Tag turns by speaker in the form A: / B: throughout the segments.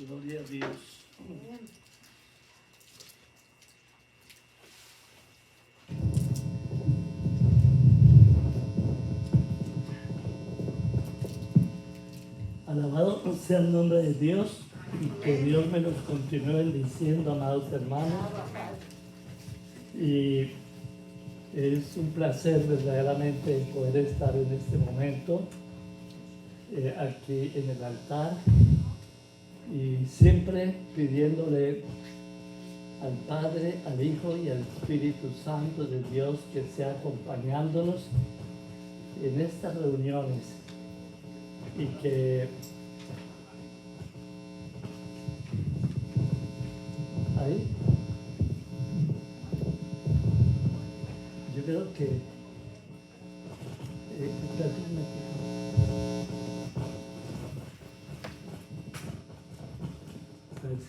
A: Gloria a Dios. Alabado sea el nombre de Dios y que Dios me los continúe bendiciendo, amados hermanos. Y es un placer verdaderamente poder estar en este momento aquí en el altar y siempre pidiéndole al Padre, al Hijo y al Espíritu Santo de Dios que sea acompañándonos en estas reuniones y que ahí yo creo que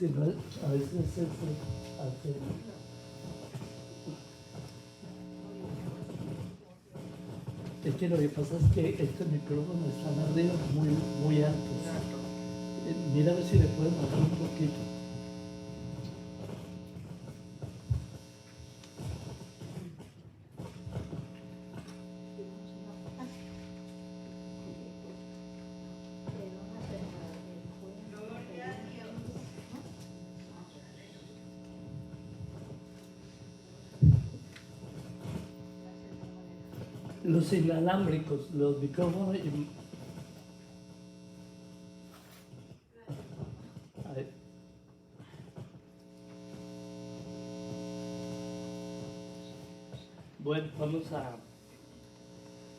A: a veces hace. Es que lo que pasa es que estos micrófonos están arriba muy altos. Mira a ver si le pueden bajar un poquito. Los inalámbricos, los micrófonos. Bueno, vamos a,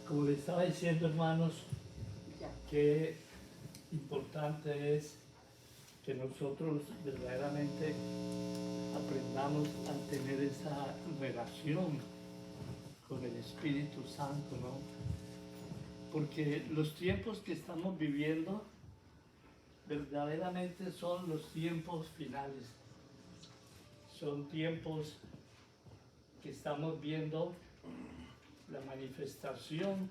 A: como les estaba diciendo, hermanos, qué importante es que nosotros verdaderamente aprendamos a tener esa relación con el Espíritu Santo, ¿no? Porque los tiempos que estamos viviendo verdaderamente son los tiempos finales. Son tiempos que estamos viendo la manifestación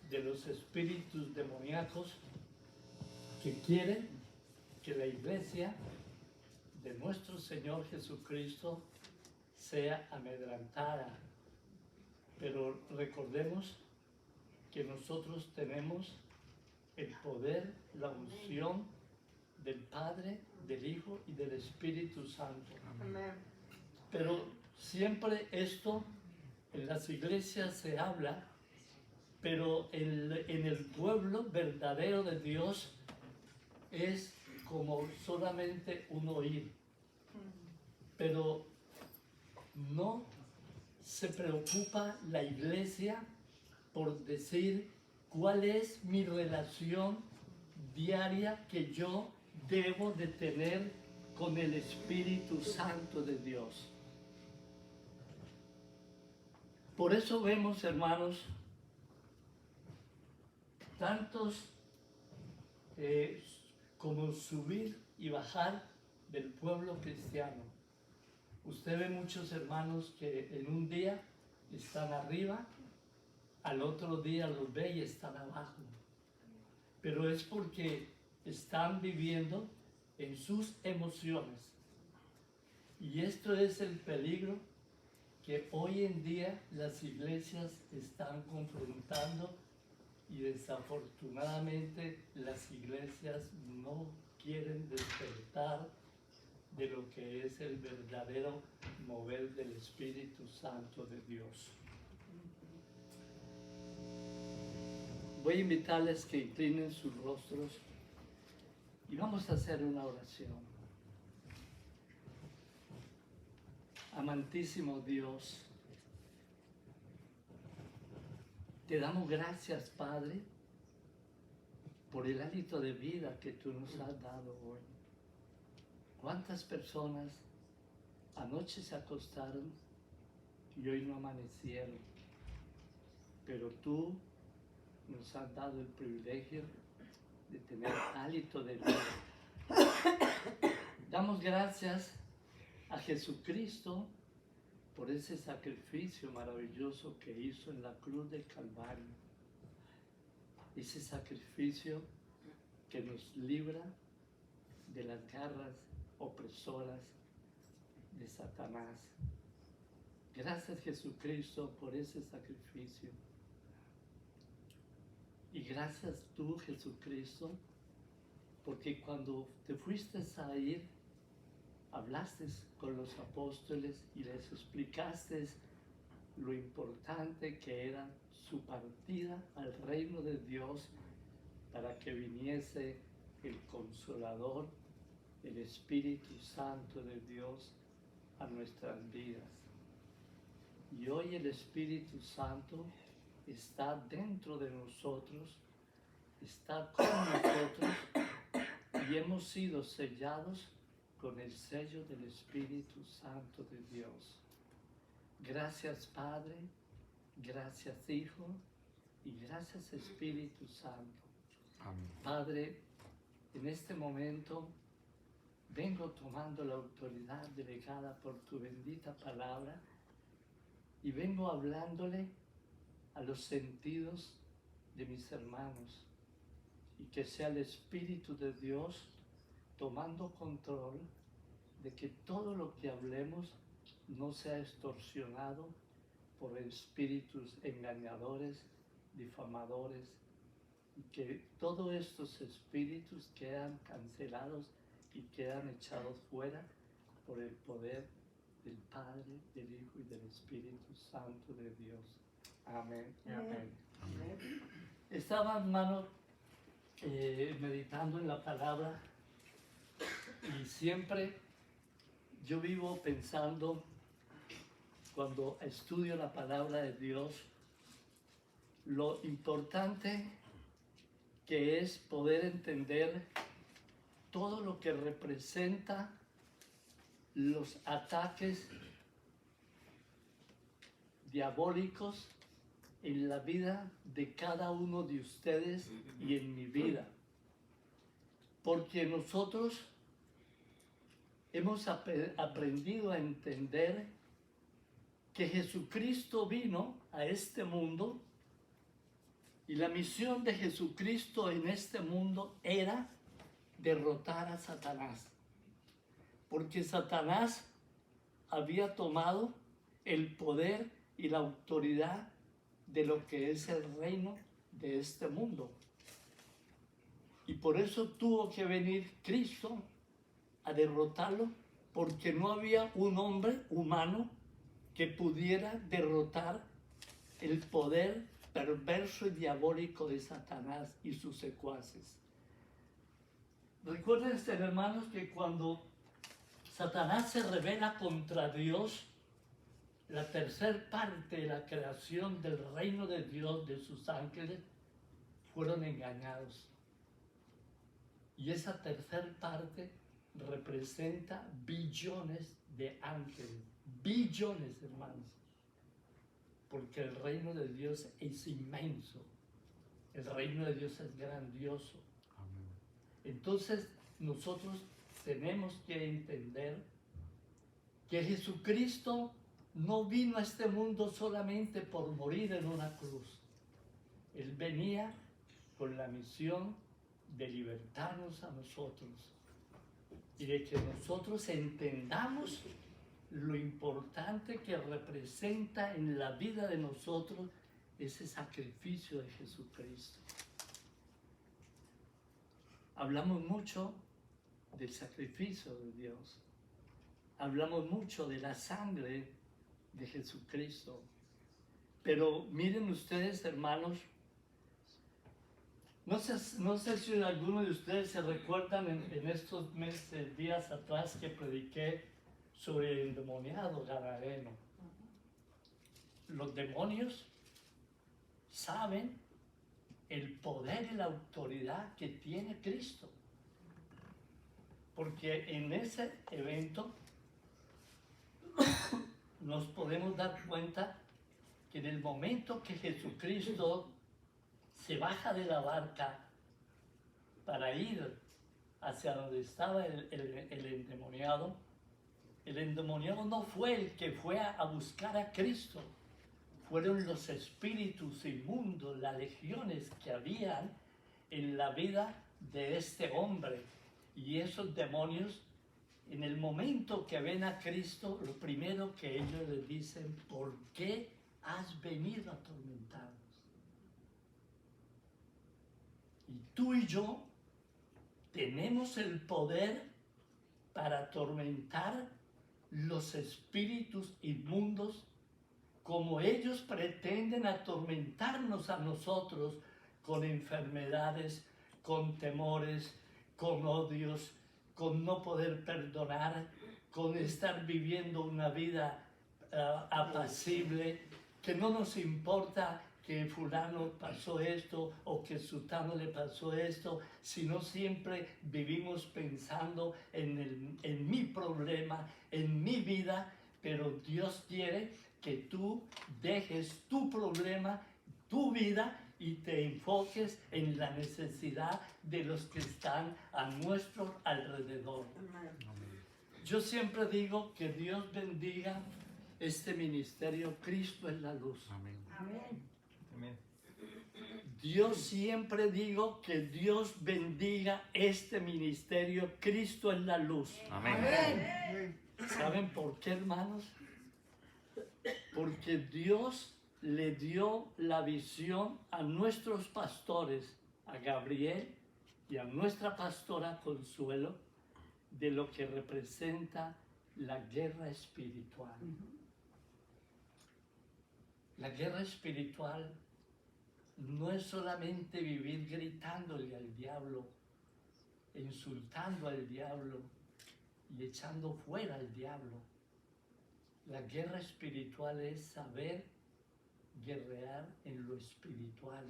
A: de los espíritus demoníacos que quieren que la iglesia de nuestro Señor Jesucristo sea amedrentada. Pero recordemos que nosotros tenemos el poder, la unción del Padre, del Hijo y del Espíritu Santo. Amén. Pero siempre esto en las iglesias se habla, pero en el pueblo verdadero de Dios es como solamente un oír. Pero no se preocupa la iglesia por decir cuál es mi relación diaria que yo debo de tener con el Espíritu Santo de Dios. Por eso vemos, hermanos, tantos como subir y bajar del pueblo cristiano. Usted ve muchos hermanos que en un día están arriba, al otro día los ve y están abajo. Pero es porque están viviendo en sus emociones. Y esto es el peligro que hoy en día las iglesias están confrontando y desafortunadamente las iglesias no quieren despertar de lo que es el verdadero mover del Espíritu Santo de Dios. Voy a invitarles que inclinen sus rostros y vamos a hacer una oración. Amantísimo Dios, te damos gracias, Padre, por el hálito de vida que tú nos has dado hoy. ¿Cuántas personas anoche se acostaron y hoy no amanecieron? Pero tú nos has dado el privilegio de tener hálito de vida. Damos gracias a Jesucristo por ese sacrificio maravilloso que hizo en la cruz del Calvario. Ese sacrificio que nos libra de las garras opresoras de Satanás. Gracias, Jesucristo, por ese sacrificio. Y gracias tú, Jesucristo, porque cuando te fuiste a ir, hablaste con los apóstoles y les explicaste lo importante que era su partida al reino de Dios para que viniese el Consolador, el Espíritu Santo de Dios a nuestras vidas. Y hoy el Espíritu Santo está dentro de nosotros, está con nosotros y hemos sido sellados con el sello del Espíritu Santo de Dios. Gracias, Padre, gracias, Hijo, y gracias, Espíritu Santo.
B: Amén.
A: Padre, en este momento vengo tomando la autoridad delegada por tu bendita palabra y vengo hablándole a los sentidos de mis hermanos, y que sea el Espíritu de Dios tomando control de que todo lo que hablemos no sea extorsionado por espíritus engañadores, difamadores, y que todos estos espíritus quedan cancelados y quedan echados fuera por el poder del Padre, del Hijo y del Espíritu Santo de Dios. Amén. Amén.
B: Amén.
A: Estaba, hermano, meditando en la palabra y siempre yo vivo pensando, cuando estudio la palabra de Dios, lo importante que es poder entender todo lo que representa los ataques diabólicos en la vida de cada uno de ustedes y en mi vida. Porque nosotros hemos aprendido a entender que Jesucristo vino a este mundo y la misión de Jesucristo en este mundo era derrotar a Satanás. Porque Satanás había tomado el poder y la autoridad de lo que es el reino de este mundo. Y por eso tuvo que venir Cristo a derrotarlo, porque no había un hombre humano que pudiera derrotar el poder perverso y diabólico de Satanás y sus secuaces. Recuerden, hermanos, que cuando Satanás se rebela contra Dios, la tercer parte de la creación del reino de Dios, de sus ángeles, fueron engañados. Y esa tercer parte representa billones de ángeles, billones, hermanos, porque el reino de Dios es inmenso, el reino de Dios es grandioso.
B: Amén.
A: Entonces nosotros tenemos que entender que Jesucristo no vino a este mundo solamente por morir en una cruz. Él venía con la misión de libertarnos a nosotros y de que nosotros entendamos lo importante que representa en la vida de nosotros ese sacrificio de Jesucristo. Hablamos mucho del sacrificio de Dios, hablamos mucho de la sangre de Jesucristo, pero miren ustedes, hermanos, no sé si alguno de ustedes se recuerdan en estos meses, días atrás, que prediqué sobre el endemoniado gadareno. Los demonios saben el poder y la autoridad que tiene Cristo, porque en ese evento nos podemos dar cuenta que en el momento que Jesucristo se baja de la barca para ir hacia donde estaba el endemoniado no fue el que fue a buscar a Cristo, fueron los espíritus inmundos, las legiones que habían en la vida de este hombre, Y esos demonios, en el momento que ven a Cristo, lo primero que ellos les dicen: ¿por qué has venido a atormentarnos? Y tú y yo tenemos el poder para atormentar los espíritus inmundos, como ellos pretenden atormentarnos a nosotros con enfermedades, con temores, con odios, con no poder perdonar, con estar viviendo una vida apacible, que no nos importa que fulano pasó esto o que sultano le pasó esto, sino siempre vivimos pensando en mi problema, en mi vida. Pero Dios quiere que tú dejes tu problema, tu vida, y te enfoques en la necesidad de los que están a nuestro alrededor. Yo siempre digo que Dios bendiga este ministerio Cristo es la Luz.
B: Amén.
C: Amén.
A: Dios siempre digo que Dios bendiga este ministerio Cristo es la Luz.
B: Amén.
A: ¿Saben por qué, hermanos? Porque Dios le dio la visión a nuestros pastores, a Gabriel y a nuestra pastora Consuelo, de lo que representa la guerra espiritual. La guerra espiritual no es solamente vivir gritándole al diablo, insultando al diablo y echando fuera al diablo. La guerra espiritual es saber guerrear en lo espiritual,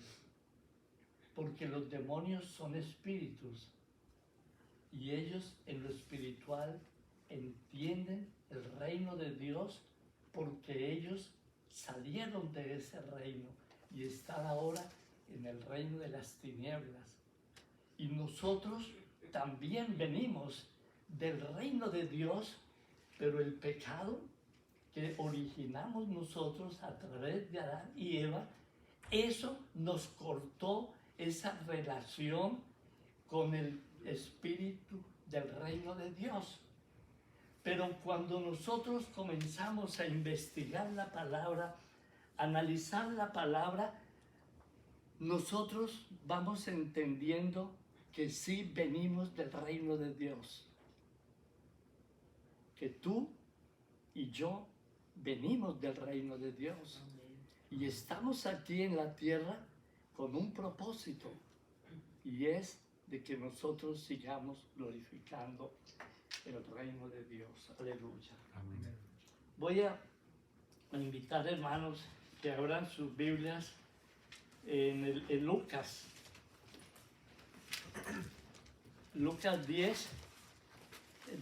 A: porque los demonios son espíritus y ellos en lo espiritual entienden el reino de Dios, porque ellos salieron de ese reino y están ahora en el reino de las tinieblas. Y nosotros también venimos del reino de Dios, pero el pecado que originamos nosotros a través de Adán y Eva, eso nos cortó esa relación con el espíritu del reino de Dios. Pero cuando nosotros comenzamos a investigar la palabra, analizar la palabra, nosotros vamos entendiendo que sí venimos del reino de Dios. Que tú y yo venimos del reino de Dios. Y estamos aquí en la tierra con un propósito, y es de que nosotros sigamos glorificando el reino de Dios. Aleluya.
B: Amén.
A: Voy a invitar, hermanos, que abran sus Biblias en Lucas. Lucas 10,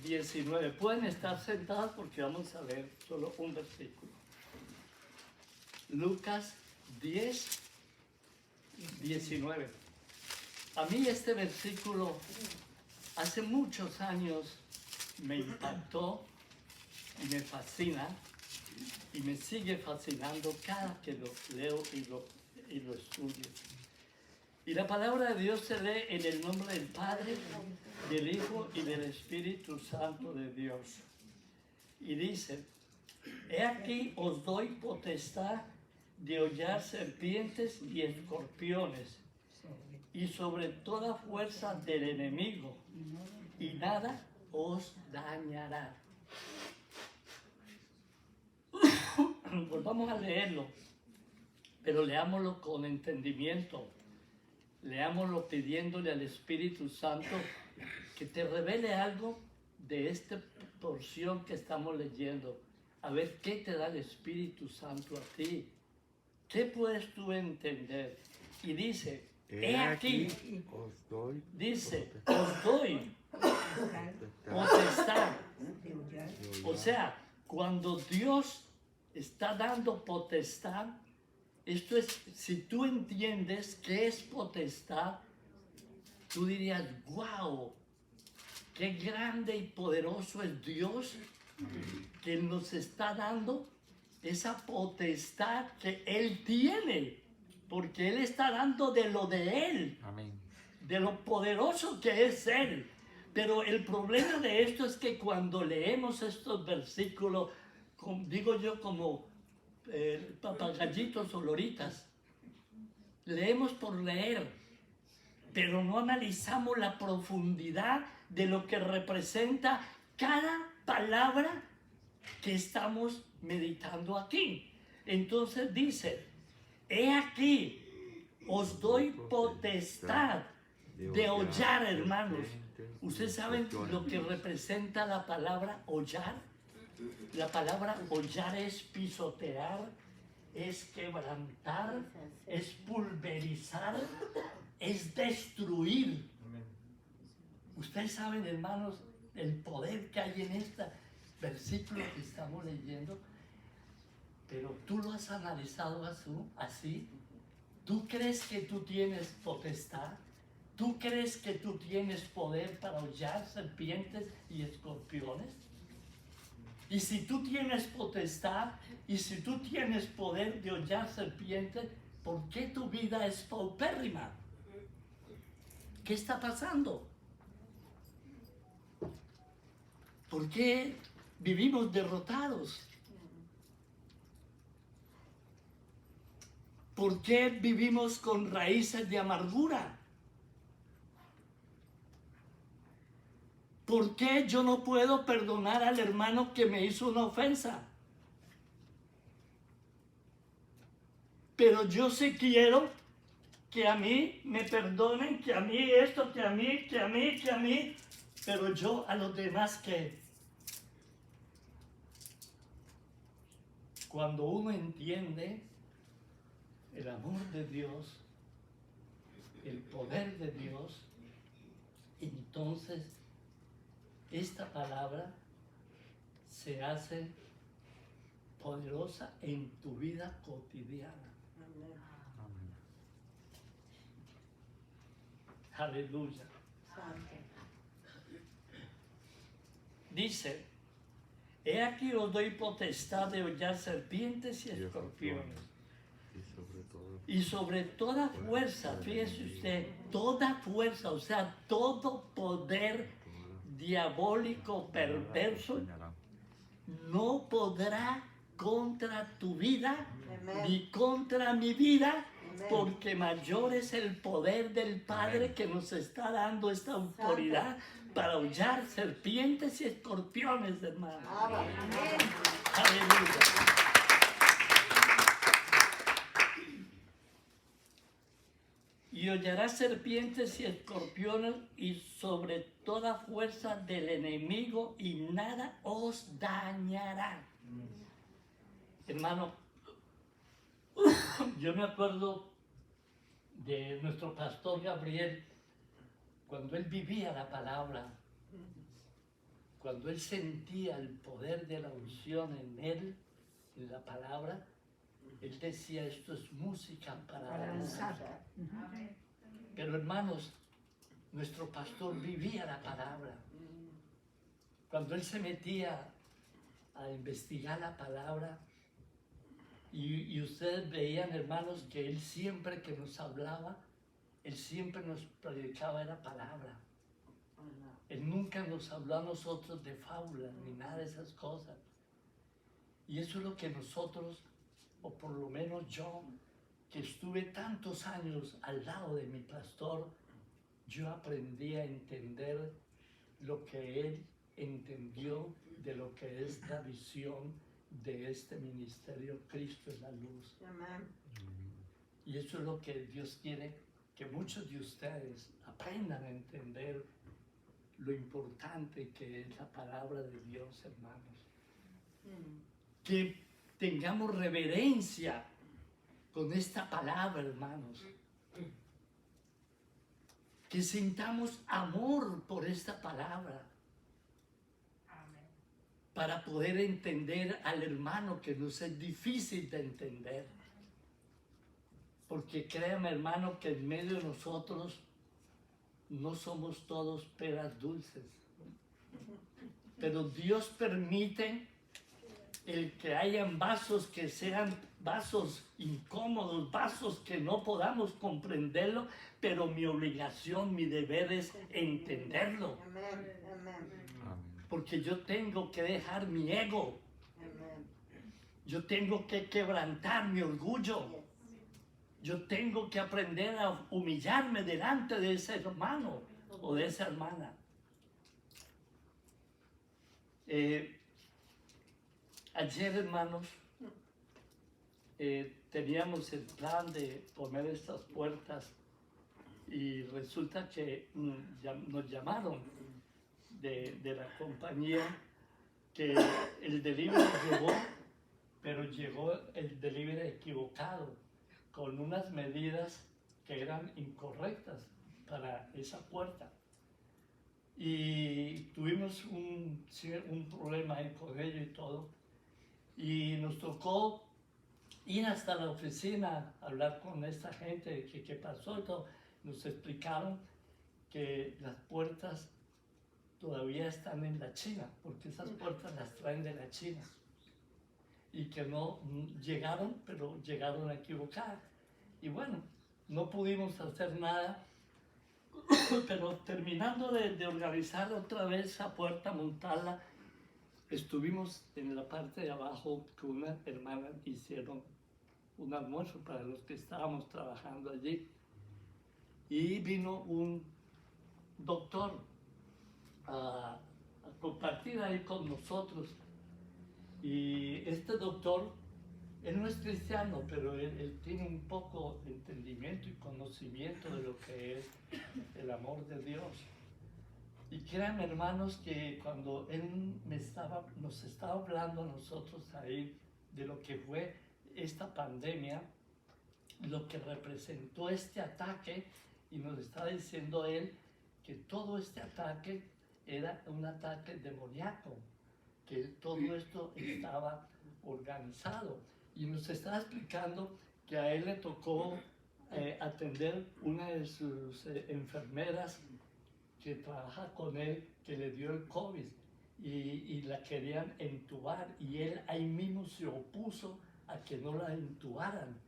A: 19. Pueden estar sentados porque vamos a ver solo un versículo. Lucas 10, 19. A mí este versículo hace muchos años me impactó y me fascina, y me sigue fascinando cada que lo leo y lo estudio. Y la palabra de Dios se lee en el nombre del Padre, del Hijo y del Espíritu Santo de Dios. Y dice: he aquí os doy potestad de hollar serpientes y escorpiones, y sobre toda fuerza del enemigo, y nada os dañará. Volvamos a leerlo, pero leámoslo con entendimiento. Leámoslo pidiéndole al Espíritu Santo que te revele algo de esta porción que estamos leyendo. A ver qué te da el Espíritu Santo a ti. ¿Qué puedes tú entender? Y dice: he aquí,
B: os doy
A: dice, os doy potestad. O sea, cuando Dios está dando potestad, esto es, si tú entiendes qué es potestad, tú dirías: wow, qué grande y poderoso es Dios, que nos está dando esa potestad que Él tiene, porque Él está dando de lo de Él,
B: Amén.
A: de lo poderoso que es Él. Pero el problema de esto es que cuando leemos estos versículos, digo yo como papagallitos o loritas, leemos por leer, pero no analizamos la profundidad de lo que representa cada palabra que estamos meditando aquí. Entonces dice, he aquí, os doy potestad de hollar, hermanos. ¿Ustedes saben lo que representa la palabra hollar? La palabra hollar es pisotear, es quebrantar, es pulverizar, es destruir. Ustedes saben, hermanos, el poder que hay en este versículo que estamos leyendo, pero tú lo has analizado así. ¿Tú crees que tú tienes potestad? ¿Tú crees que tú tienes poder para hollar serpientes y escorpiones? Y si tú tienes potestad, y si tú tienes poder de hollar serpientes, ¿por qué tu vida es paupérrima? ¿Qué está pasando? ¿Por qué vivimos derrotados? ¿Por qué vivimos con raíces de amargura? ¿Por qué yo no puedo perdonar al hermano que me hizo una ofensa? Pero yo sí quiero que a mí me perdonen, que a mí esto, que a mí, pero yo a los demás ¿qué? Cuando uno entiende el amor de Dios, el poder de Dios, entonces esta palabra se hace poderosa en tu vida cotidiana. Aleluya. Dice, he aquí os doy potestad de hollar serpientes y escorpiones. Y sobre toda fuerza, fíjese usted, toda fuerza, o sea, todo poder diabólico perverso no podrá contra tu vida ni contra mi vida, porque mayor es el poder del Padre que nos está dando esta autoridad para hollar serpientes y escorpiones, hermano. Aleluya. Y hollarás serpientes y escorpiones y sobre toda fuerza del enemigo y nada os dañará. Hermano, yo me acuerdo de nuestro pastor Gabriel, cuando él vivía la palabra, cuando él sentía el poder de la unción en él, en la palabra, él decía, esto es música para danzar. Pero hermanos, nuestro pastor vivía la palabra. Cuando él se metía a investigar la palabra, y ustedes veían, hermanos, que él siempre que nos hablaba, él siempre nos predicaba la palabra. Él nunca nos habló a nosotros de fábulas ni nada de esas cosas. Y eso es lo que nosotros, o por lo menos yo, que estuve tantos años al lado de mi pastor, yo aprendí a entender lo que él entendió de lo que es la visión de este ministerio Cristo es la luz. Amén. Y eso es lo que Dios quiere, que muchos de ustedes aprendan a entender lo importante que es la palabra de Dios, hermanos. Que tengamos reverencia con esta palabra, hermanos. Que sintamos amor por esta palabra. Amén. Para poder entender al hermano que nos es difícil de entender. Porque créame, hermano, que en medio de nosotros no somos todos peras dulces. Pero Dios permite el que hayan vasos que sean vasos incómodos, vasos que no podamos comprenderlo, pero mi obligación, mi deber es entenderlo. Porque yo tengo que dejar mi ego. Yo tengo que quebrantar mi orgullo. Yo tengo que aprender a humillarme delante de ese hermano o de esa hermana. Ayer, hermanos, teníamos el plan de poner estas puertas y resulta que nos llamaron de la compañía que el delivery llegó, pero llegó el delivery equivocado, con unas medidas que eran incorrectas para esa puerta. Y tuvimos un problema ahí con ello y todo. Y nos tocó ir hasta la oficina, hablar con esta gente, qué pasó y todo. Nos explicaron que las puertas todavía están en la China, porque esas puertas las traen de la China. Y que no llegaron, pero llegaron a equivocar. Y bueno, no pudimos hacer nada, pero terminando de organizar otra vez esa puerta, montarla, estuvimos en la parte de abajo con una hermana, hicieron un almuerzo para los que estábamos trabajando allí. Y vino un doctor a compartir ahí con nosotros. Y este doctor, él no es cristiano, pero él tiene un poco de entendimiento y conocimiento de lo que es el amor de Dios. Y créanme, hermanos, que cuando él nos estaba hablando a nosotros ahí de lo que fue esta pandemia, lo que representó este ataque, y nos estaba diciendo él que todo este ataque era un ataque demoníaco, que todo esto estaba organizado. Y nos estaba explicando que a él le tocó atender una de sus enfermeras que trabaja con él, que le dio el COVID y la querían entubar, y él ahí mismo se opuso a que no la entubaran,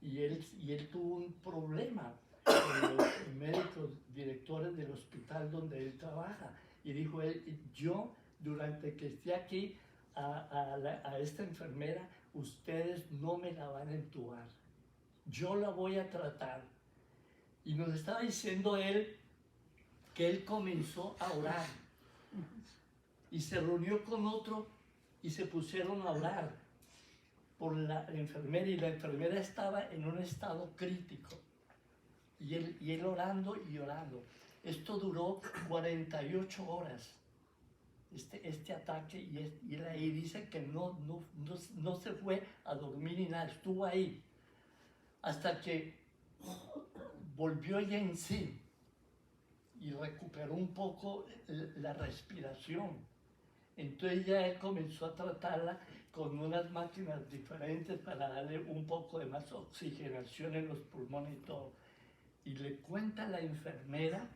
A: y él tuvo un problema con los médicos directores del hospital donde él trabaja, y dijo él: yo durante que esté aquí a esta enfermera, ustedes no me la van a entubar, yo la voy a tratar. Y nos estaba diciendo él que él comenzó a orar y se reunió con otro y se pusieron a orar por la enfermera, y la enfermera estaba en un estado crítico, y él orando y orando. Esto duró 48 horas, este ataque, y él ahí dice que no se fue a dormir ni nada, estuvo ahí hasta que volvió ya en sí y recuperó un poco la respiración. Entonces ya él comenzó a tratarla con unas máquinas diferentes para darle un poco de más oxigenación en los pulmones y todo. Y le cuenta la enfermera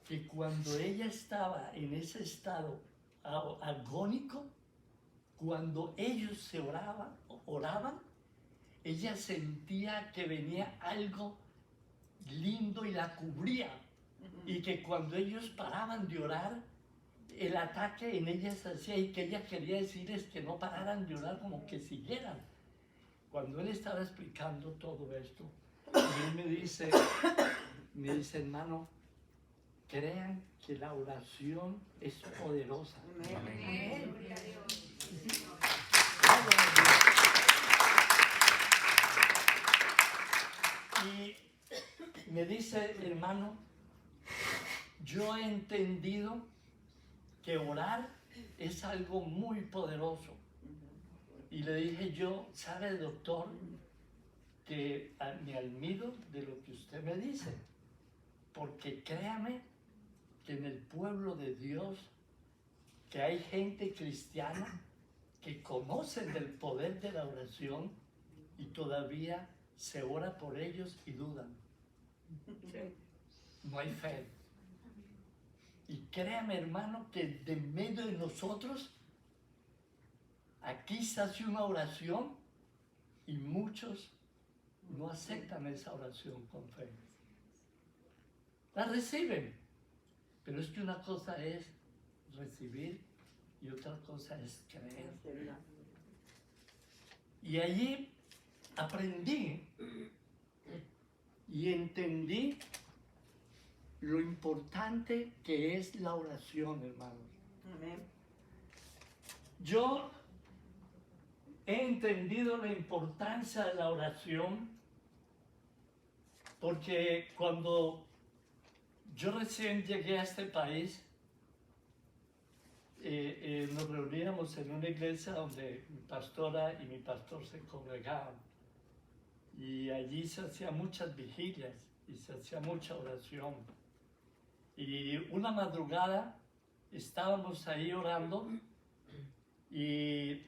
A: que cuando ella estaba en ese estado agónico, cuando ellos se oraban, ella sentía que venía algo lindo y la cubría, y que cuando ellos paraban de orar, el ataque en ella se hacía, y que ella quería decirles que no pararan de orar, como que siguieran. Cuando él estaba explicando todo esto, él me dice, hermano, crean que la oración es poderosa. Amén. Y me dice: hermano, yo he entendido que orar es algo muy poderoso. Y le dije yo: ¿sabe, doctor, que me admiro de lo que usted me dice? Porque créame que en el pueblo de Dios, que hay gente cristiana que conocen del poder de la oración, y todavía se ora por ellos y dudan. No hay fe. Y créame, hermano, que de medio de nosotros, aquí se hace una oración Y muchos no aceptan esa oración con fe. La reciben, pero es que una cosa es recibir y otra cosa es creer. Y allí aprendí y entendí lo importante que es la oración, hermanos.
C: Amén.
A: Yo he entendido la importancia de la oración porque cuando yo recién llegué a este país, nos reuníamos en una iglesia donde mi pastora y mi pastor se congregaban. Y allí se hacían muchas vigilias y se hacía mucha oración. Y una madrugada estábamos ahí orando y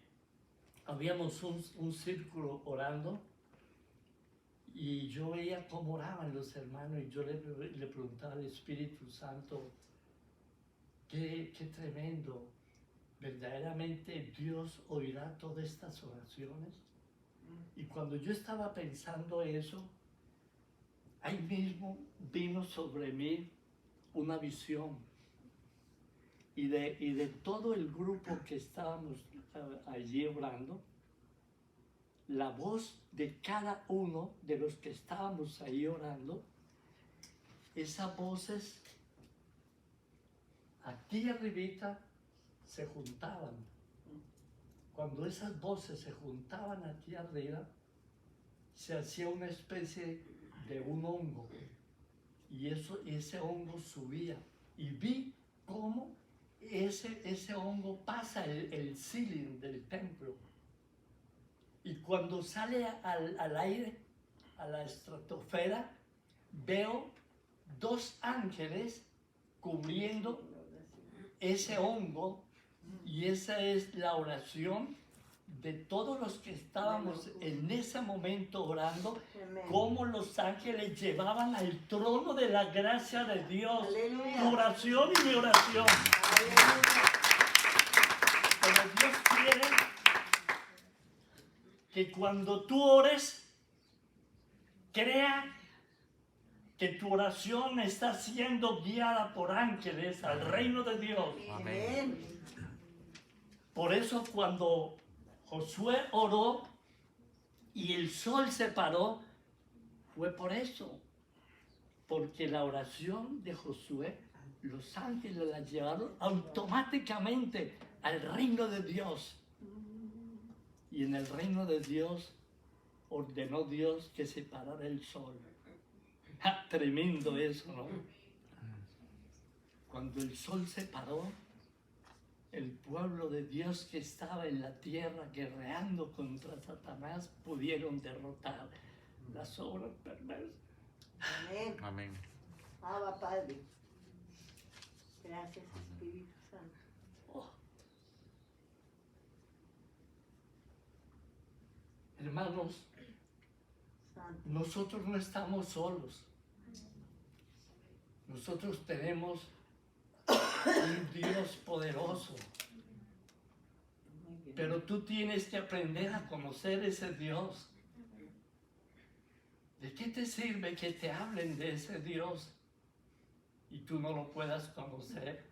A: habíamos un círculo orando y yo veía cómo oraban los hermanos y yo le preguntaba al Espíritu Santo, qué tremendo, verdaderamente Dios oirá todas estas oraciones. Y cuando yo estaba pensando eso, ahí mismo vino sobre mí una visión. Y de todo el grupo que estábamos allí orando, la voz de cada uno de los que estábamos ahí orando, esas voces aquí arribita se juntaban. Cuando esas voces se juntaban aquí arriba, se hacía una especie de un hongo. Y ese hongo subía. Y vi cómo ese hongo pasa el ceiling del templo. Y cuando sale al aire, a la estratosfera, veo 2 ángeles cubriendo ese hongo. Y esa es la oración de todos los que estábamos en ese momento orando, cómo los ángeles llevaban al trono de la gracia de Dios.
C: Aleluya.
A: Tu oración y mi oración. Pero Dios quiere que cuando tú ores, crea que tu oración está siendo guiada por ángeles al reino de Dios.
C: Amén.
A: Por eso cuando Josué oró y el sol se paró, fue por eso. Porque la oración de Josué, los ángeles la llevaron automáticamente al reino de Dios. Y en el reino de Dios ordenó Dios que se parara el sol. Tremendo eso, ¿no? Cuando el sol se paró, el pueblo de Dios que estaba en la tierra guerreando contra Satanás pudieron derrotar las obras perversas.
C: Amén.
B: Amén.
C: Abba, Padre. Gracias, Espíritu Santo.
A: Oh. Hermanos,
C: Santo.
A: nosotros no estamos solos. Nosotros tenemos un Dios poderoso.
C: Muy bien.
A: Pero tú tienes que aprender a conocer ese Dios. ¿De qué te sirve que te hablen de ese Dios y tú no lo puedas conocer?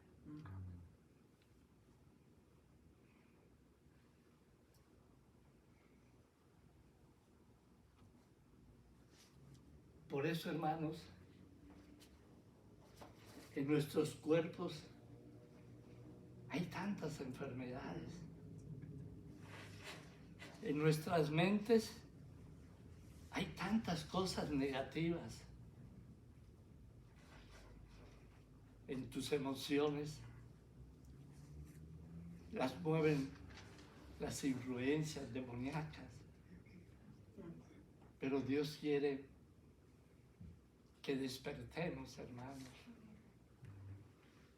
A: Por eso, hermanos, en nuestros cuerpos hay tantas enfermedades. En nuestras mentes hay tantas cosas negativas. En tus emociones las mueven las influencias demoníacas. Pero Dios quiere que despertemos, hermanos.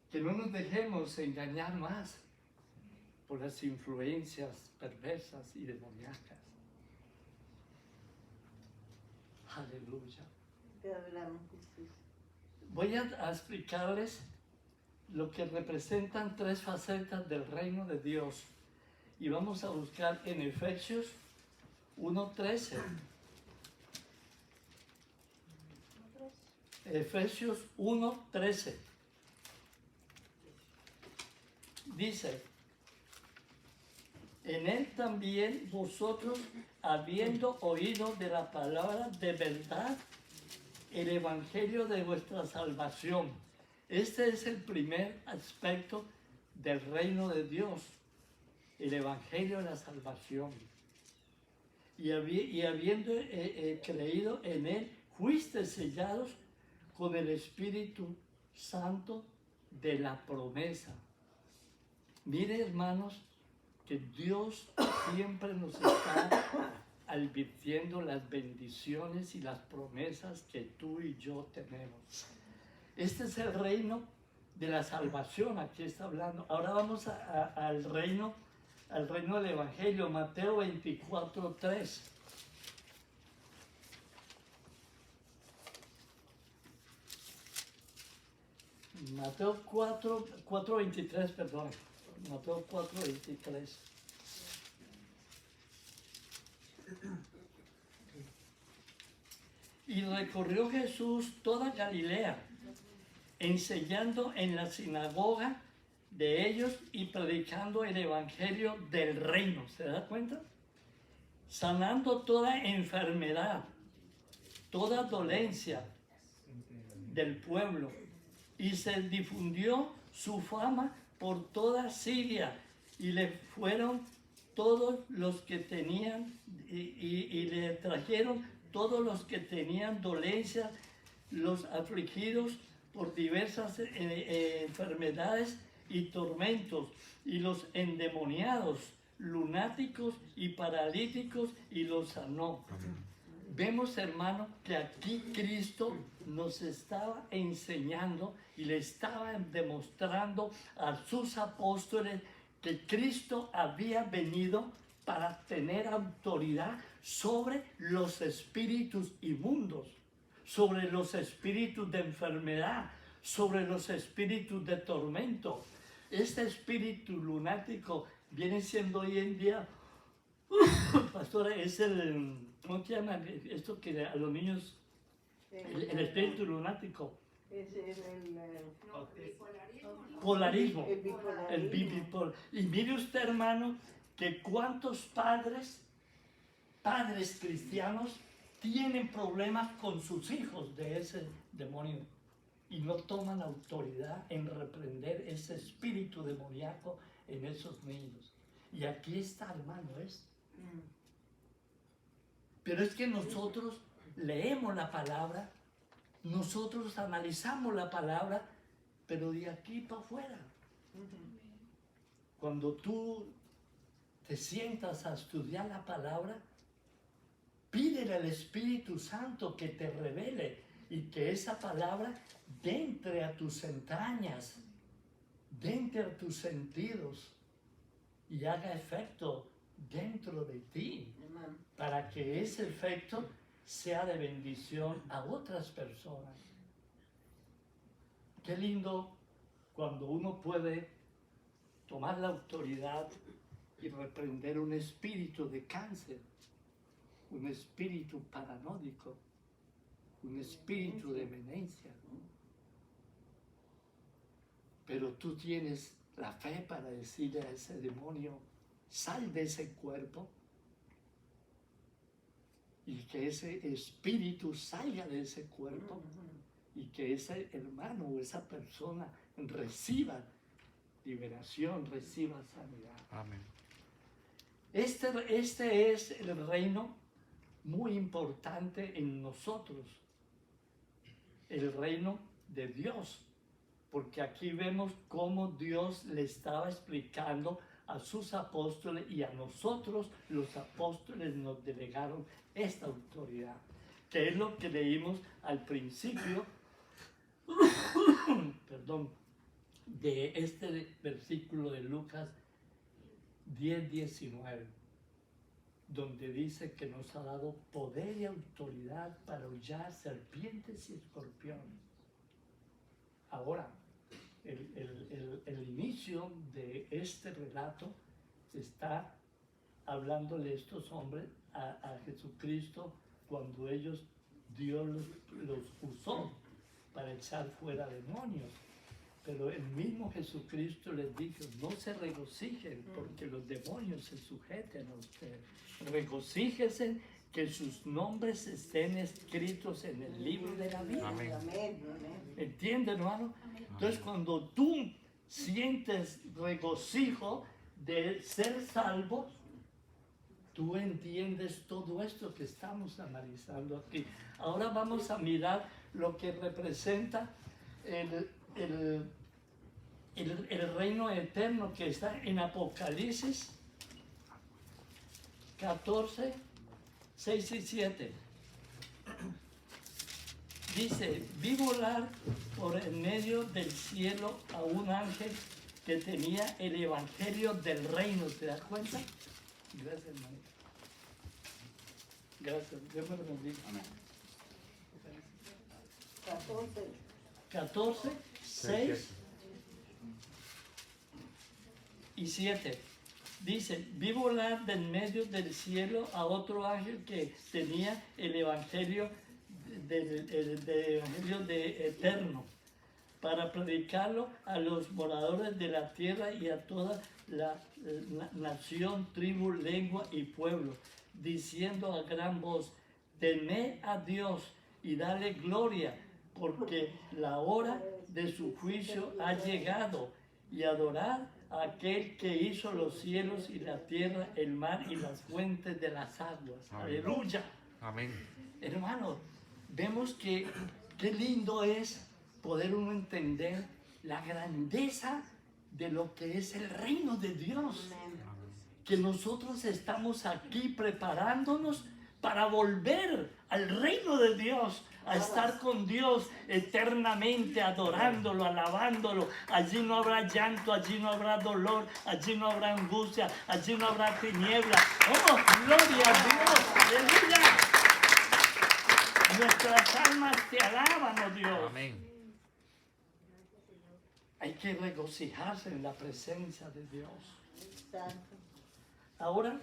A: Que no nos dejemos engañar más por las influencias perversas y demoníacas. Aleluya.
C: Te adoramos, Jesús.
A: Voy a explicarles lo que representan 3 facetas del reino de Dios. Y vamos a buscar en Efesios 1:13. Efesios 1:13. Dice, en él también vosotros, habiendo oído de la palabra de verdad, el evangelio de vuestra salvación. Este es el primer aspecto del reino de Dios, el evangelio de la salvación. Y habiendo creído en él, fuiste sellados con el Espíritu Santo de la promesa. Mire, hermanos, que Dios siempre nos está advirtiendo las bendiciones y las promesas que tú y yo tenemos. Este es el reino de la salvación, aquí está hablando. Ahora vamos al reino del Evangelio, Mateo 24:3. Mateo 4:23, perdón. Mateo 4:23. Y recorrió Jesús toda Galilea, enseñando en la sinagoga de ellos y predicando el evangelio del reino. ¿Se da cuenta? Sanando toda enfermedad, toda dolencia del pueblo. Y se difundió su fama por toda Siria, y le fueron todos los que tenían, y le trajeron todos los que tenían dolencia, los afligidos por diversas enfermedades y tormentos, y los endemoniados, lunáticos y paralíticos, y los sanó. Vemos, hermano, que aquí Cristo nos estaba enseñando y le estaba demostrando a sus apóstoles que Cristo había venido para tener autoridad sobre los espíritus inmundos, sobre los espíritus de enfermedad, sobre los espíritus de tormento. Este espíritu lunático viene siendo hoy en día, pastora, es el, ¿cómo se llama esto que a los niños, el espíritu lunático?
C: Es el
A: Polarismo.
C: bipolarismo.
A: Bipolar. Y mire usted, hermano, que cuántos padres cristianos tienen problemas con sus hijos de ese demonio y no toman autoridad en reprender ese espíritu demoníaco en esos niños. Y aquí está, hermano, Pero es que nosotros leemos la palabra, nosotros analizamos la palabra, pero de aquí para afuera. Cuando tú te sientas a estudiar la palabra, pídele al Espíritu Santo que te revele y que esa palabra entre a tus entrañas, entre a tus sentidos y haga efecto dentro de ti, para que ese efecto sea de bendición a otras personas. Qué lindo cuando uno puede tomar la autoridad y reprender un espíritu de cáncer, un espíritu paranoico, un espíritu de demencia. Pero tú tienes la fe para decirle a ese demonio, sal de ese cuerpo, y que ese espíritu salga de ese cuerpo, y que ese hermano o esa persona reciba liberación, reciba sanidad.
B: Amén.
A: Este es el reino muy importante en nosotros, el reino de Dios, porque aquí vemos cómo Dios le estaba explicando a sus apóstoles, y a nosotros los apóstoles nos delegaron esta autoridad, que es lo que leímos al principio perdón, de este versículo de Lucas 10:19, donde dice que nos ha dado poder y autoridad para hollar serpientes y escorpiones. Ahora, el inicio de este relato está hablándole estos hombres a Jesucristo cuando Dios los usó para echar fuera demonios. Pero el mismo Jesucristo les dijo, no se regocijen porque los demonios se sujeten a ustedes. Regocíjense que sus nombres estén escritos en el libro de la vida.
B: Amén.
C: Amén.
A: ¿Entiendes, hermano? Entonces, cuando tú sientes regocijo de ser salvo, tú entiendes todo esto que estamos analizando aquí. Ahora vamos a mirar lo que representa el reino eterno que está en Apocalipsis 14, 6 y 7. Dice, vi volar por en medio del cielo a un ángel que tenía el evangelio del reino. ¿Te das cuenta? Gracias, hermano. Gracias. Dios me lo bendiga.
D: Amén.
A: 14, 6 y 7. Dice, vi volar del medio del cielo a otro ángel que tenía el evangelio de eterno para predicarlo a los moradores de la tierra y a toda la nación, tribu, lengua y pueblo, diciendo a gran voz, temed a Dios y dale gloria, porque la hora de su juicio ha llegado, y adorad a aquel que hizo los cielos y la tierra, el mar y las fuentes de las aguas.
B: Amén.
A: Aleluya.
B: Amén.
A: Hermano, vemos que qué lindo es poder uno entender la grandeza de lo que es el reino de Dios. Que nosotros estamos aquí preparándonos para volver al reino de Dios, a estar con Dios eternamente, adorándolo, alabándolo. Allí no habrá llanto, allí no habrá dolor, allí no habrá angustia, allí no habrá tiniebla. ¡Oh, gloria a Dios! ¡Aleluya! Nuestras almas te alaban, oh Dios.
B: Amén.
A: Hay que regocijarse en la presencia de Dios. Ahora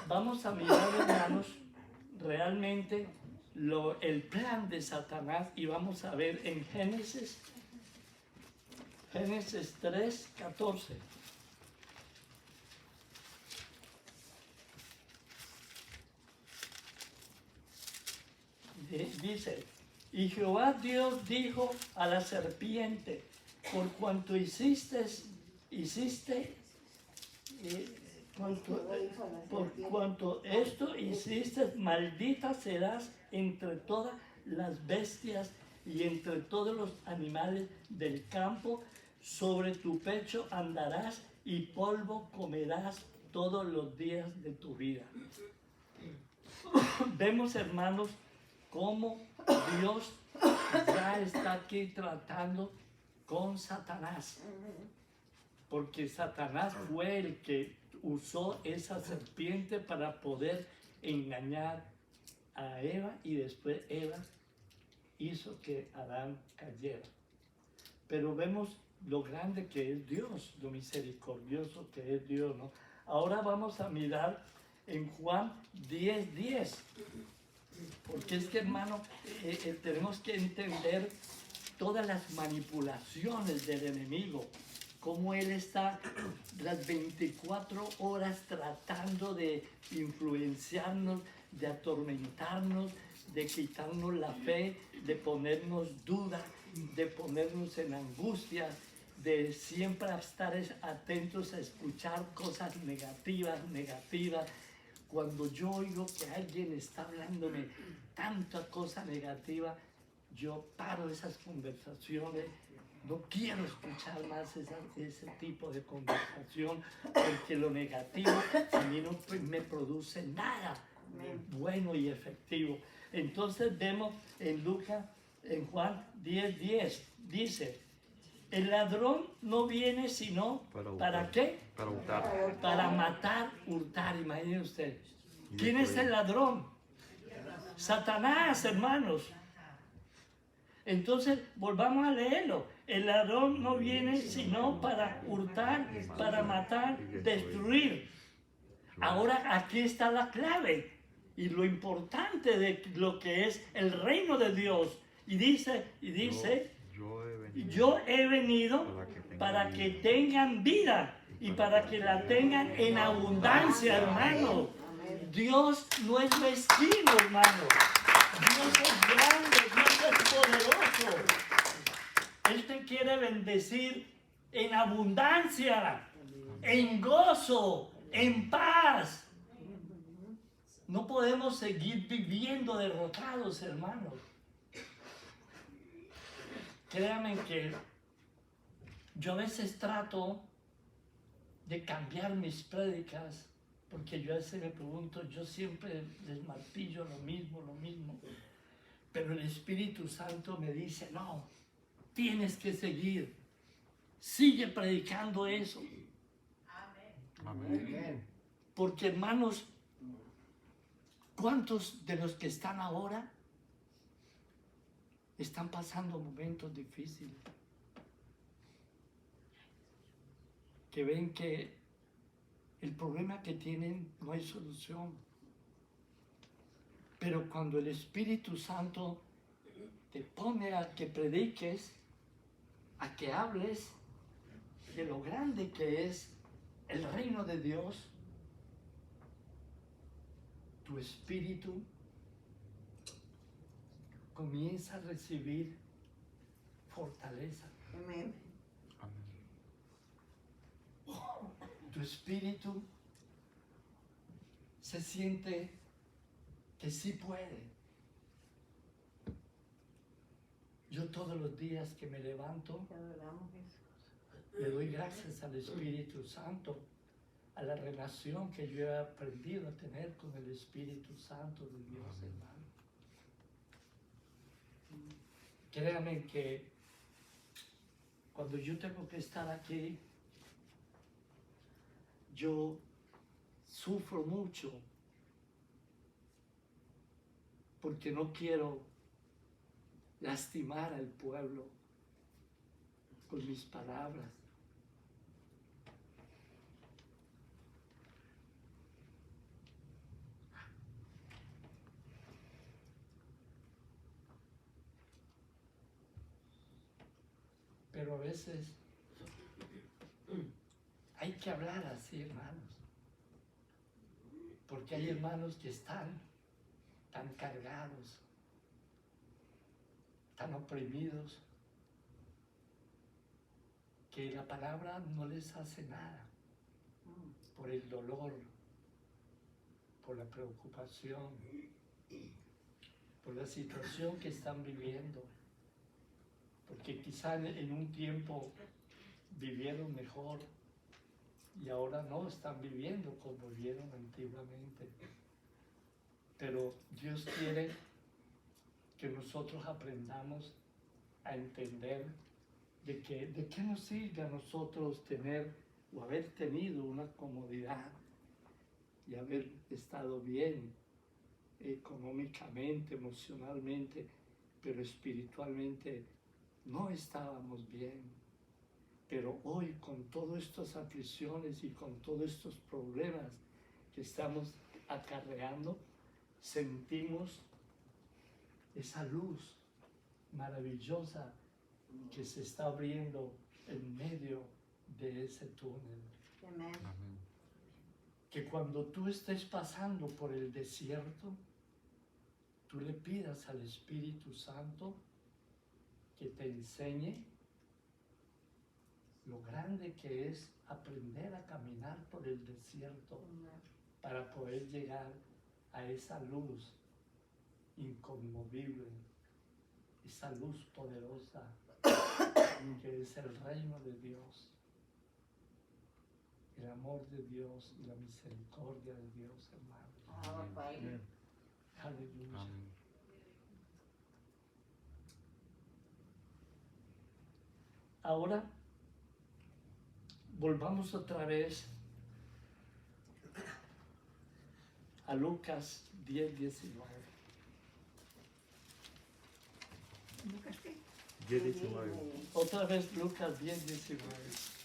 A: vamos a mirar, hermanos, realmente el plan de Satanás, y vamos a ver en Génesis 3, 14. Dice, y Jehová Dios dijo a la serpiente, por cuanto por cuanto esto hiciste, maldita serás entre todas las bestias y entre todos los animales del campo. Sobre tu pecho andarás y polvo comerás todos los días de tu vida. Vemos, hermanos, cómo Dios ya está aquí tratando con Satanás. Porque Satanás fue el que usó esa serpiente para poder engañar a Eva, y después Eva hizo que Adán cayera. Pero vemos lo grande que es Dios, lo misericordioso que es Dios, ¿no? Ahora vamos a mirar en Juan 10:10. Porque es que, hermano, tenemos que entender todas las manipulaciones del enemigo, cómo él está las 24 horas tratando de influenciarnos, de atormentarnos, de quitarnos la fe, de ponernos duda, de ponernos en angustia, de siempre estar atentos a escuchar cosas negativas. Cuando yo oigo que alguien está hablándome tanta cosa negativa, yo paro esas conversaciones. No quiero escuchar más ese tipo de conversación, porque lo negativo a mí no me produce nada bueno y efectivo. Entonces vemos en Juan 10:10, dice, el ladrón no viene sino, ¿para qué?
B: Para hurtar.
A: Para matar, hurtar. Imaginen usted. ¿Quién es el ladrón? Satanás, hermanos. Entonces, volvamos a leerlo. El ladrón no viene sino para hurtar, para matar, destruir. Ahora aquí está la clave y lo importante de lo que es el reino de Dios. Y dice, yo he venido para que tengan vida y para que la tengan en abundancia, hermano. Dios no es mezquino, hermano. Dios es grande, Dios es poderoso. Él te quiere bendecir en abundancia, en gozo, en paz. No podemos seguir viviendo derrotados, hermanos. Créanme que yo a veces trato de cambiar mis prédicas, porque yo a veces me pregunto, yo siempre les martillo lo mismo. Pero el Espíritu Santo me dice, no, tienes que seguir. Sigue predicando eso.
B: Amén.
A: Porque, hermanos, ¿cuántos de los que están ahora están pasando momentos difíciles? Que ven que el problema que tienen no hay solución. Pero cuando el Espíritu Santo te pone a que prediques, a que hables de lo grande que es el reino de Dios, tu espíritu comienza a recibir fortaleza.
C: Amén.
A: Tu espíritu se siente que sí puede. Yo todos los días que me levanto,
C: Te adoramos, Jesús.
A: le doy gracias al Espíritu Santo, a la relación que yo he aprendido a tener con el Espíritu Santo de Dios, hermano. Créanme que cuando yo tengo que estar aquí, yo sufro mucho porque no quiero lastimar al pueblo con mis palabras. Pero a veces hay que hablar así, hermanos, porque hay hermanos que están tan cargados, tan oprimidos, que la palabra no les hace nada por el dolor, por la preocupación, por la situación que están viviendo, porque quizá en un tiempo vivieron mejor y ahora no están viviendo como vivieron antiguamente. Pero Dios quiere que nosotros aprendamos a entender de qué nos sirve a nosotros tener o haber tenido una comodidad y haber estado bien económicamente, emocionalmente, pero espiritualmente no estábamos bien. Pero hoy, con todas estas aflicciones y con todos estos problemas que estamos acarreando, sentimos esa luz maravillosa que se está abriendo en medio de ese túnel.
C: Amén.
A: Que cuando tú estés pasando por el desierto, tú le pidas al Espíritu Santo que te enseñe lo grande que es aprender a caminar por el desierto para poder llegar a esa luz inconmovible, esa luz poderosa que es el reino de Dios, el amor de Dios y la misericordia de Dios, hermano.
C: Padre.
A: Aleluya. Ahora volvamos otra vez a Lucas 10:19.
C: ¿Lucas qué?
B: 10:19.
A: Otra vez Lucas 10:19.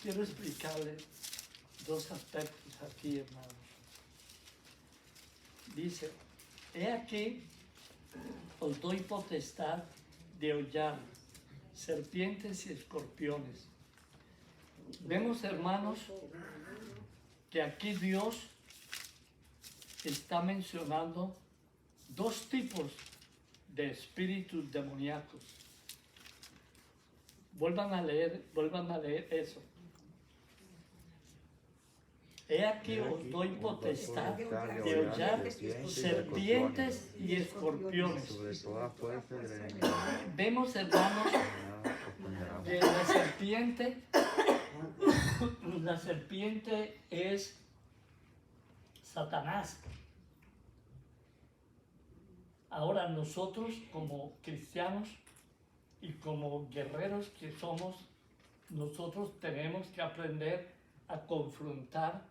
A: Quiero explicarle dos aspectos aquí, hermano. dice, he aquí, os doy potestad de hollar serpientes y escorpiones. Vemos, hermanos, que aquí Dios está mencionando dos tipos de espíritus demoníacos. Vuelvan a leer eso. He aquí os doy potestad de hollar serpientes y escorpiones.
B: Sobre toda fuerza del enemigo.
A: Vemos, hermanos, que la serpiente es Satanás. Ahora nosotros como cristianos y como guerreros que somos, nosotros tenemos que aprender a confrontar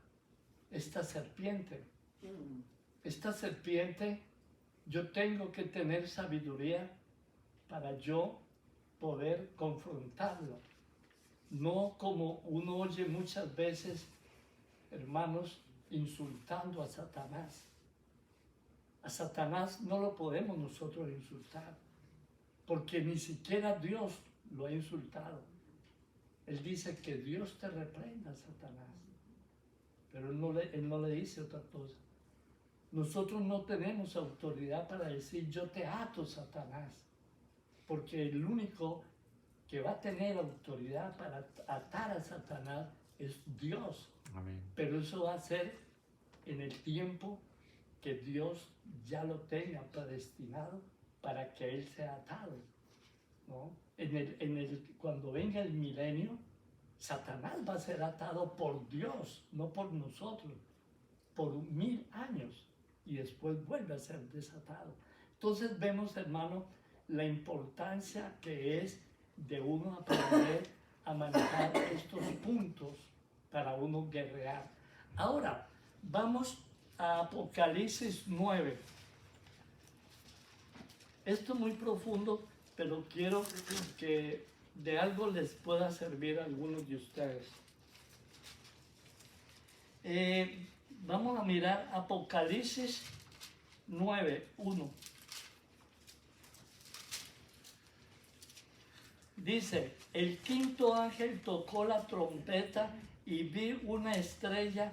A: esta serpiente. Esta serpiente, yo tengo que tener sabiduría para yo poder confrontarlo. No como uno oye muchas veces, hermanos, insultando a Satanás. A Satanás no lo podemos nosotros insultar, porque ni siquiera Dios lo ha insultado. Él dice que Dios te reprenda, Satanás, pero él no le dice otra cosa. Nosotros no tenemos autoridad para decir yo te ato, Satanás, porque el único que va a tener autoridad para atar a Satanás es Dios.
B: Amén.
A: Pero eso va a ser en el tiempo que Dios ya lo tenga predestinado para que él sea atado, ¿no? Cuando venga el milenio, Satanás va a ser atado por Dios, no por nosotros, por 1000 años, y después vuelve a ser desatado. Entonces vemos, hermano, la importancia que es de uno aprender a manejar estos puntos para uno guerrear. Ahora, vamos a Apocalipsis 9. Esto es muy profundo, pero quiero que de algo les pueda servir a algunos de ustedes. Vamos a mirar Apocalipsis 9:1. Dice, el quinto ángel tocó la trompeta y vi una estrella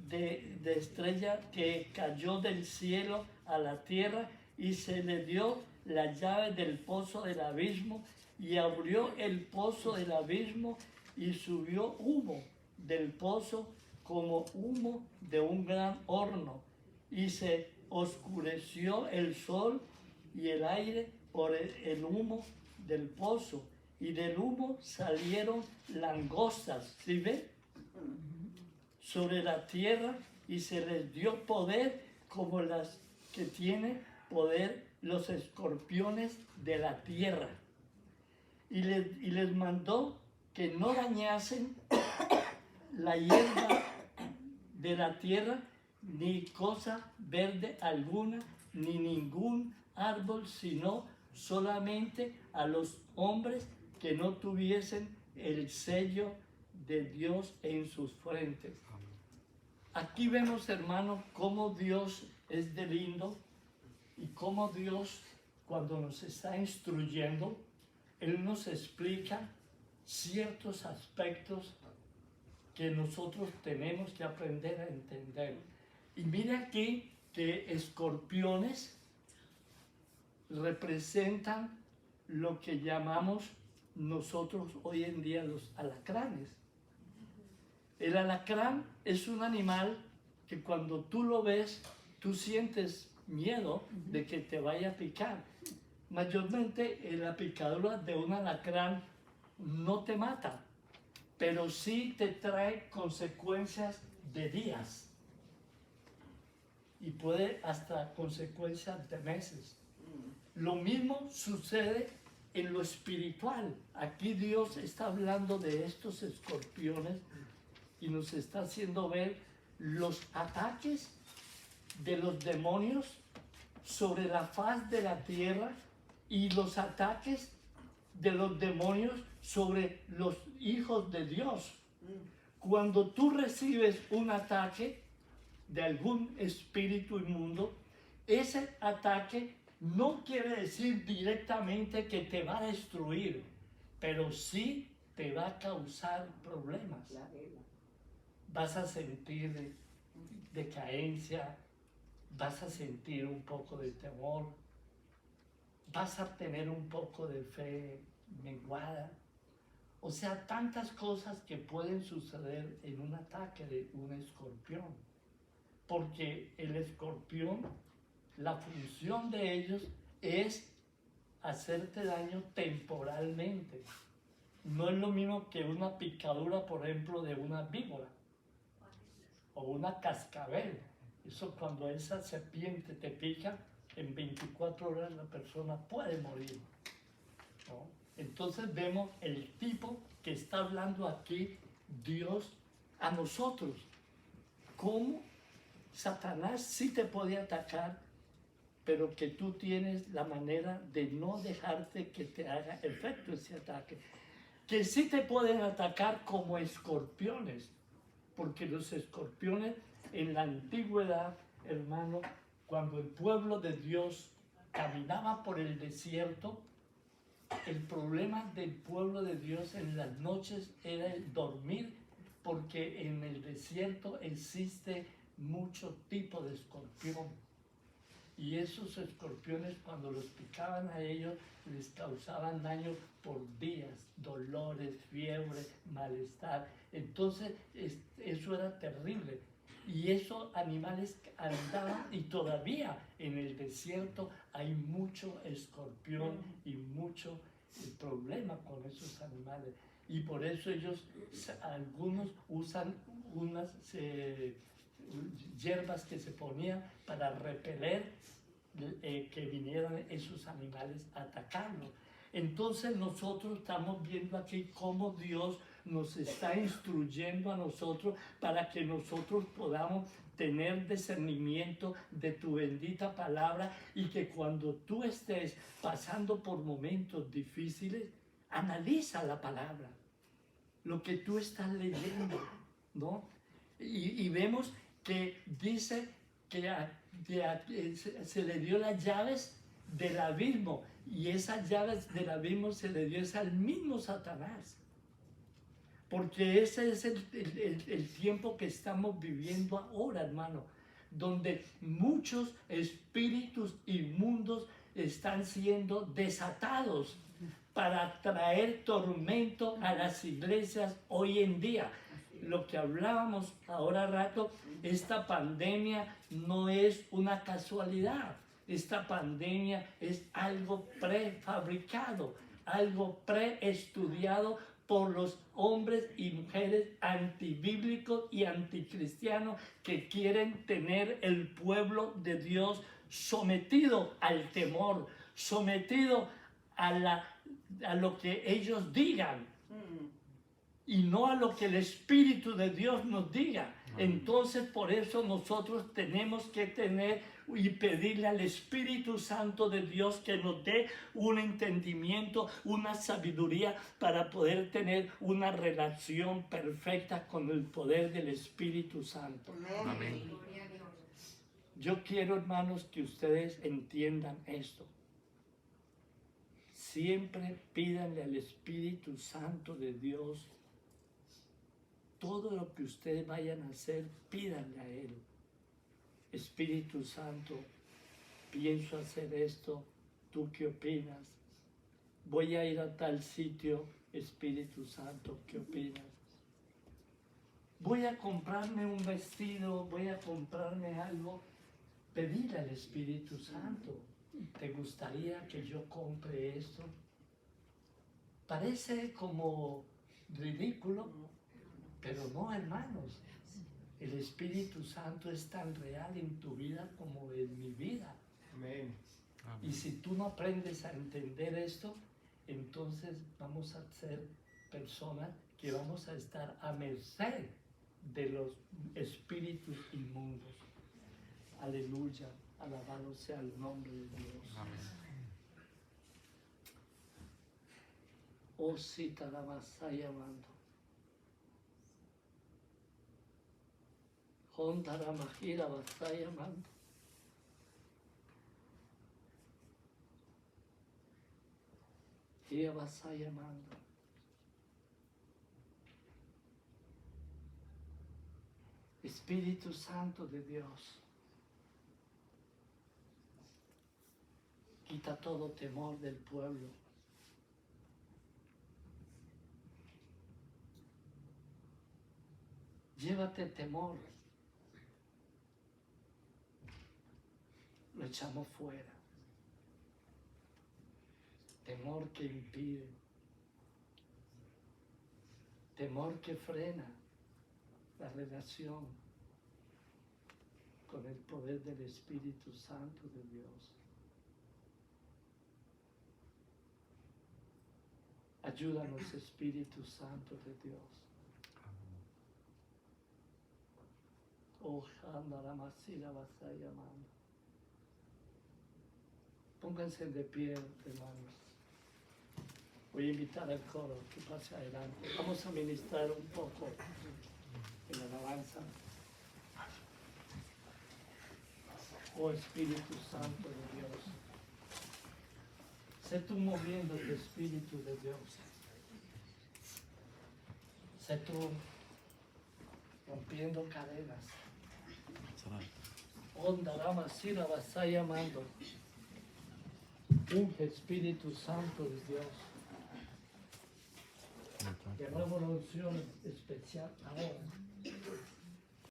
A: de estrella que cayó del cielo a la tierra y se le dio la llave del pozo del abismo y abrió el pozo del abismo y subió humo del pozo como humo de un gran horno y se oscureció el sol y el aire por el humo del pozo y del humo salieron langostas, ¿sí ven? Sobre la tierra y se les dio poder como las que tienen poder los escorpiones de la tierra. Y les mandó que no dañasen la hierba de la tierra, ni cosa verde alguna, ni ningún árbol, sino solamente a los hombres que no tuviesen el sello de Dios en sus frentes. Aquí vemos, hermano, cómo Dios es de lindo y cómo Dios, cuando nos está instruyendo, Él nos explica ciertos aspectos que nosotros tenemos que aprender a entender. Y mira aquí que escorpiones representan lo que llamamos nosotros hoy en día los alacranes. El alacrán es un animal que cuando tú lo ves, tú sientes miedo de que te vaya a picar. Mayormente la picadura de un alacrán no te mata, pero sí te trae consecuencias de días y puede hasta consecuencias de meses. Lo mismo sucede en lo espiritual. Aquí Dios está hablando de estos escorpiones y nos está haciendo ver los ataques de los demonios sobre la faz de la tierra y los ataques de los demonios sobre los hijos de Dios. Cuando tú recibes un ataque, de algún espíritu inmundo, ese ataque no quiere decir directamente que te va a destruir, pero sí te va a causar problemas. Vas a sentir decadencia, vas a sentir un poco de temor, vas a tener un poco de fe menguada. O sea, tantas cosas que pueden suceder en un ataque de un escorpión. Porque el escorpión, la función de ellos es hacerte daño temporalmente. No es lo mismo que una picadura, por ejemplo, de una víbora o una cascabel. Eso, cuando esa serpiente te pica, en 24 horas la persona puede morir, ¿no? Entonces vemos el tipo que está hablando aquí Dios a nosotros. Cómo Satanás sí te puede atacar, pero que tú tienes la manera de no dejarte que te haga efecto ese ataque. Que sí te pueden atacar como escorpiones, porque los escorpiones en la antigüedad, hermano, cuando el pueblo de Dios caminaba por el desierto, el problema del pueblo de Dios en las noches era el dormir, porque en el desierto existe mucho tipo de escorpión. Y esos escorpiones, cuando los picaban a ellos, les causaban daño por días, dolores, fiebre, malestar. Entonces, eso era terrible. Y esos animales andaban, y todavía en el desierto hay mucho escorpión y mucho problema con esos animales. Y por eso ellos, algunos usan unas hierbas que se ponían para repeler que vinieran esos animales a atacarlo. Entonces nosotros estamos viendo aquí cómo Dios nos está instruyendo a nosotros para que nosotros podamos tener discernimiento de tu bendita palabra, y que cuando tú estés pasando por momentos difíciles, analiza la palabra, lo que tú estás leyendo, ¿no? Y vemos que dice que se le dio las llaves del abismo, y esas llaves del abismo se le dio al mismo Satanás. Porque ese es el tiempo que estamos viviendo ahora, hermano, donde muchos espíritus inmundos están siendo desatados para traer tormento a las iglesias hoy en día. Lo que hablábamos ahora rato, esta pandemia no es una casualidad. Esta pandemia es algo prefabricado, algo preestudiado por los hombres y mujeres antibíblicos y anticristianos que quieren tener el pueblo de Dios sometido al temor, sometido a lo que ellos digan, y no a lo que el Espíritu de Dios nos diga. Entonces, por eso nosotros tenemos que tener y pedirle al Espíritu Santo de Dios que nos dé un entendimiento, una sabiduría para poder tener una relación perfecta con el poder del Espíritu Santo.
B: Amén.
A: Yo quiero, hermanos, que ustedes entiendan esto. Siempre pídanle al Espíritu Santo de Dios. Todo lo que ustedes vayan a hacer, pídanle a Él. Espíritu Santo, pienso hacer esto, ¿tú qué opinas? Voy a ir a tal sitio, Espíritu Santo, ¿qué opinas? Voy a comprarme un vestido, voy a comprarme algo, pedirle al Espíritu Santo. ¿Te gustaría que yo compre esto? Parece como ridículo, pero no, hermanos. El Espíritu Santo es tan real en tu vida como en mi vida.
D: Amén.
A: Y si tú no aprendes a entender esto, entonces vamos a ser personas que vamos a estar a merced de los espíritus inmundos. Aleluya, alabado sea el nombre de Dios.
B: Amén.
A: Oh, sí, te alabas, amando. Honda Ramajira va a estar llamando. Ella va a estar llamando. Espíritu Santo de Dios, quita todo temor del pueblo. Llévate temor. Lo echamos fuera. Temor que impide. Temor que frena la relación con el poder del Espíritu Santo de Dios. Ayúdanos, Espíritu Santo de Dios. Oh, Handaramasira va a estar llamando. Pónganse de pie, hermanos. Voy a invitar al coro que pase adelante. Vamos a ministrar un poco en la alabanza. Oh Espíritu Santo de Dios, sé tú moviendo el Espíritu de Dios. Sé tú rompiendo cadenas. Onda Rama Sira va a estar llamando. Un Espíritu Santo de Dios. Llamamos una unción especial ahora.